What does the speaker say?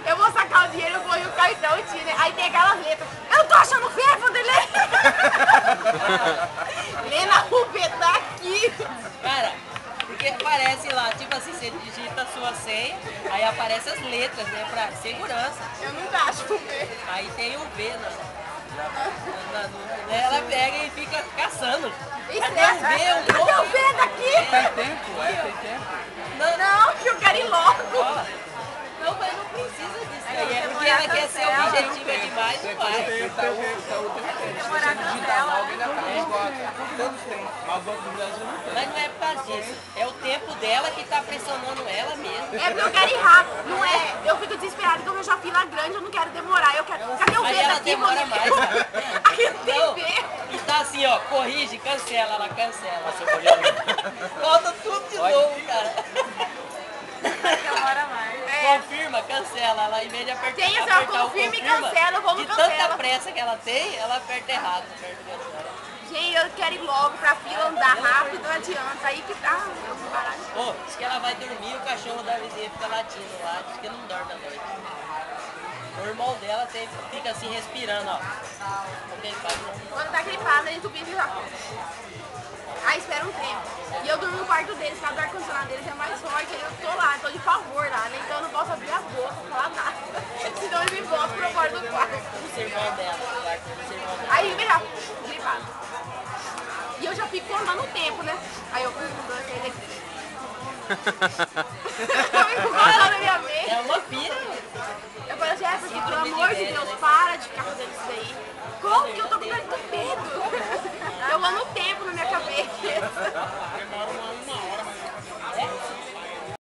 eu vou sacar o dinheiro, eu vou ir o cartão, né? Aí tem aquelas letras. Eu não tô achando feio, Vanderlei! Lena Rubet tá aqui! Cara, porque aparece lá, tipo assim, você digita a sua senha, aí aparece as letras, né, pra segurança. Eu nunca acho o V. Aí tem o V, ela pega e fica caçando. Cadê o V? Cadê o V daqui? Tem tempo, tem tempo. Não, que eu quero ir logo. Não, mas não precisa disso aí. É porque ela quer ser objetiva demais, não vai. Demorar cancela. Todos têm, mas o Banco do Brasil não tem. Mas não é por causa disso. É o tempo dela que tá pressionando ela mesmo. É porque eu quero ir rápido, não é? Eu fico desesperada que eu vejo a fila grande, eu não quero demorar. Eu quero. Cadê o Aí V ela daqui, demora Monique? mais, cara. Aqui não tem Não, V. e tá assim, ó, corrige, cancela, ela cancela. Volta tudo de novo, cara. Demora mais. Confirma, cancela. Ela, em vez de apertar, Tem esse, ó, apertar o confirma e cancela, eu vou no de cancela. tanta pressa que ela tem, ela aperta errado. Aperta cancela. Gente, eu quero ir logo pra fila andar rápido, não adianta. Aí que tá. Pô, diz que ela vai dormir, o cachorro da vizinha fica latindo lá, diz que não dorme à noite. O irmão dela fica assim respirando, ó. Porque ele faz Quando tá gripado, a gente pisa já. Aí espera um tempo. E eu durmo no quarto deles, porque o ar-condicionado deles é mais forte, aí eu tô lá, tô de favor lá, né? Então eu não posso abrir a boca, falar nada. Senão ele me bota pra fora do quarto. o sermão dela, o quarto do sermão dela. Aí vem já, gripado. E eu já fico contando o tempo, né? Aí eu fico com dois, três, eu fico contando na minha mente. É uma pira. Eu falei assim, porque pelo amor de Deus, para de ficar fazendo isso daí. Como que eu tô com tanto medo? Eu ando o tempo na minha cabeça. Demora uma